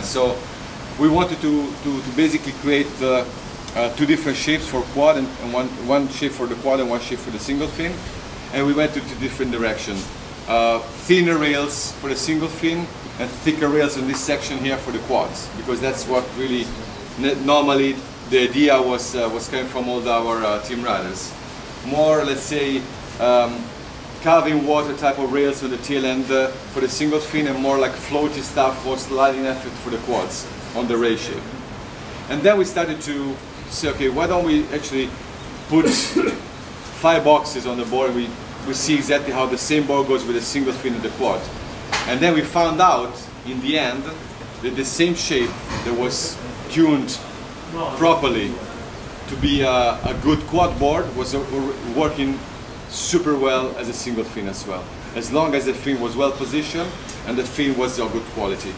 So we wanted to basically create two different shapes for quad, and one shape for the quad and one shape for the single fin. And we went to different directions. Thinner rails for the single fin and thicker rails in this section here for the quads, because that's what really normally the idea was coming from all our team riders. More, let's say, calving water type of rails on the tail end for the single fin, and more like floaty stuff for sliding effort for the quads on the rail shape. And then we started to say, okay, why don't we actually put 5 boxes on the board? We see exactly how the same board goes with the single fin and the quad. And then we found out in the end that the same shape that was tuned properly to be a good quad board was working super well as a single fin as well, as long as the fin was well positioned and the fin was of good quality.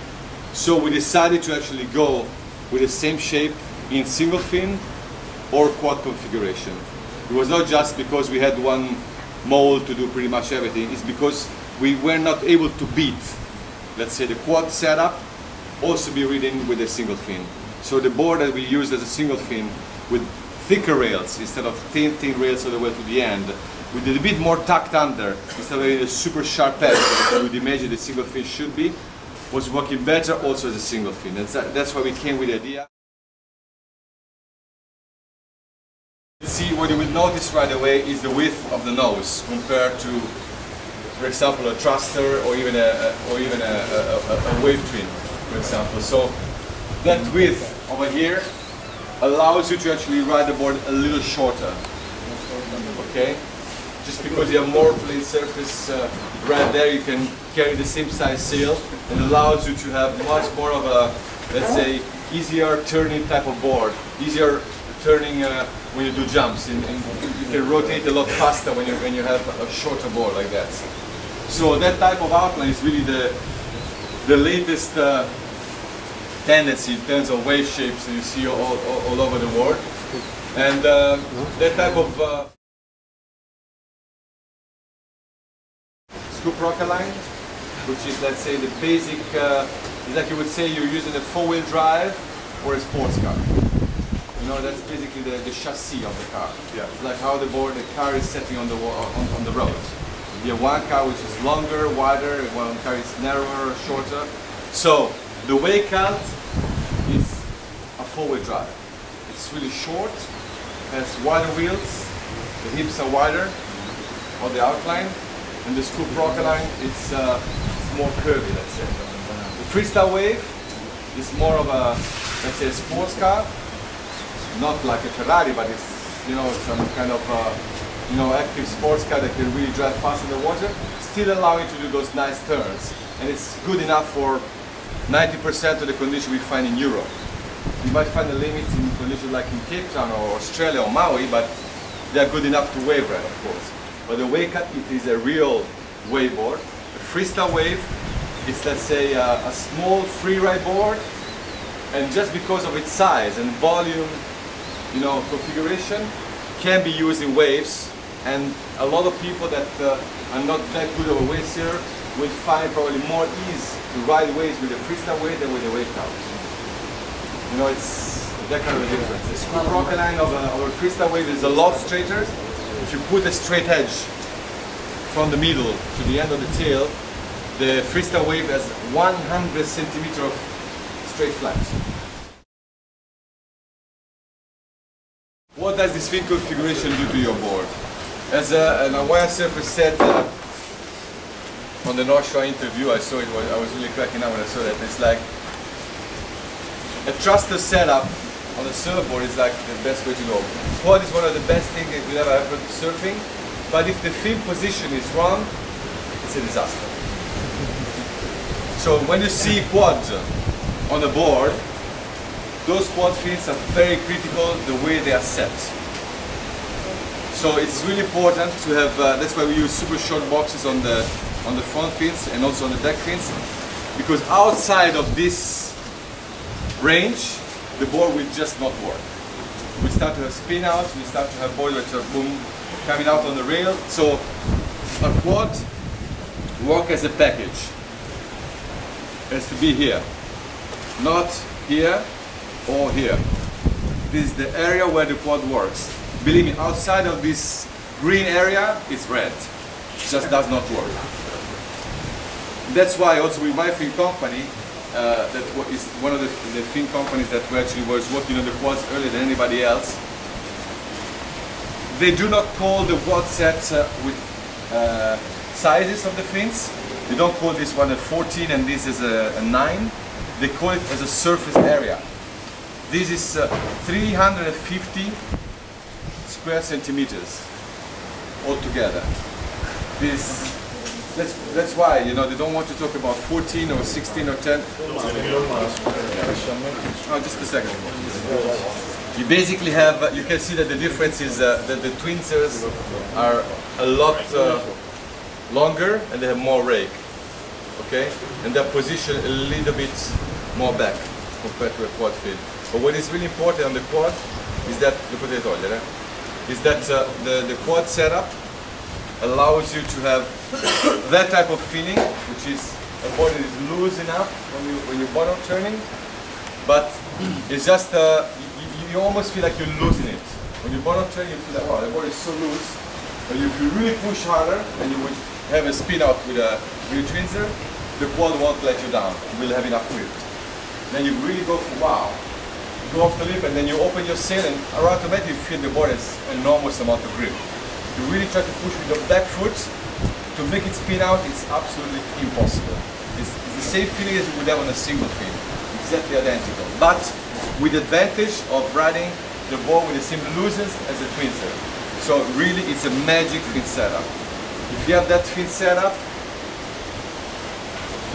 So we decided to actually go with the same shape in single fin or quad configuration. It was not just because we had one mold to do pretty much everything, it's because we were not able to beat, let's say, the quad setup, also be ridden with a single fin. So the board that we used as a single fin with thicker rails instead of thin rails all the way to the end, we did a bit more tucked under instead of a super sharp edge that we would imagine the single fin should be, was working better also as a single fin. That's why we came with the idea. See, what you will notice right away is the width of the nose compared to, for example, a thruster or even a wave twin, for example. So that width over here allows you to actually ride the board a little shorter. Okay, just because you have more plane surface right there, you can carry the same size sail, and allows you to have much more of a, let's say, easier turning type of board, easier turning when you do jumps, and you can rotate a lot faster when you have a shorter board like that. So that type of outline is really the latest tendency in terms of wave shapes that you see all over the world. And that type of scoop rocker line, which is, let's say, the basic, it's like you would say you're using a 4-wheel drive or a sports car. You know, that's basically the chassis of the car. Yeah. It's like how the car is setting on the road. You have one car which is longer, wider, and one car is narrower, shorter. So the way cut is a 4-wheel drive. It's really short, has wider wheels, the hips are wider on the outline, and the scoop rocker line it's more curvy, let's say. The freestyle wave is more of a, let's say, a sports car. Not like a Ferrari, but it's, you know, some kind of you know, active sports car that can really drive fast in the water, still allowing you to do those nice turns. And it's good enough for 90% of the condition we find in Europe. You might find the limits in conditions like in Cape Town or Australia or Maui, but they are good enough to wave ride, of course. But the wave cut, it is a real wave board. The freestyle wave, it's, let's say, a small free ride board, and just because of its size and volume, you know, configuration, can be used in waves, and a lot of people that are not that good of a wave sailor will find probably more ease to ride waves with a freestyle wave than with a wave cut. You know, it's that kind of a difference. The scoop rocker line of a freestyle wave is a lot straighter. If you put a straight edge from the middle to the end of the tail, the freestyle wave has 100 centimeters of straight flat. What does this fin configuration do to your board? As an Hawaiian surfer said on the North Shore interview, I saw it, I was really cracking up when I saw that. It's like a thruster setup on a surfboard is like the best way to go. Quad is one of the best things that will ever happen to surfing, but if the fin position is wrong, it's a disaster. So when you see quads on the board, those quad fins are very critical the way they are set. So it's really important to have, that's why we use super short boxes on the front fins and also on the deck fins, because outside of this range, the board will just not work. We start to have spin outs, we start to have boards which are boom, coming out on the rail. So a quad work as a package. It has to be here. not here or here. This is the area where the quad works. Believe me, outside of this green area, it's red. It just does not work. That's why also with my fin company, that is one of the fin companies that actually was working on the quads earlier than anybody else. They do not call the quad set with sizes of the fins. They don't call this one a 14 and this is a 9. They call it as a surface area. This is 350 square centimeters altogether. That's why, you know, they don't want to talk about 14 or 16 or 10. Oh, just a second. You basically have, you can see that the difference is that the twinsers are a lot longer and they have more rake, okay? And they're positioned a little bit more back compared to a quad fin. But what is really important on the quad is that, the quad setup allows you to have that type of feeling, which is a body that is loose enough when you're bottom turning, but it's just you almost feel like you're losing it. When you're bottom turning, you feel like, wow, the body is so loose. But if you really push harder and you would have a spin out with a twinser, the quad won't let you down. You will have enough grip. Then you really go for wow. You go off the lip and then you open your sail and automatically you feel the body has enormous amount of grip. You really try to push with your back foot to make it spin out, it's absolutely impossible. It's the same feeling as you would have on a single fin. Exactly identical. But with the advantage of riding the ball with the same looseness as a twinser. So really it's a magic fin setup. If you have that fin setup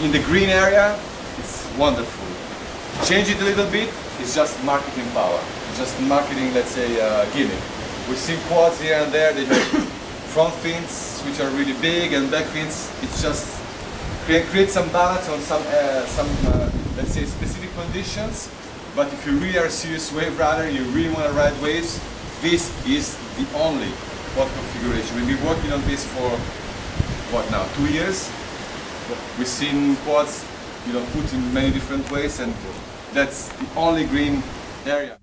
in the green area, it's wonderful. Change it a little bit, it's just marketing power. Just marketing, let's say, gimmick. We've seen quads here and there, they have front fins which are really big and back fins. It's just create some balance on some let's say, specific conditions. But if you really are a serious wave rider, you really want to ride waves, this is the only quad configuration. We've been working on this for, what now, 2 years? We've seen quads, you know, put in many different ways, and that's the only green area.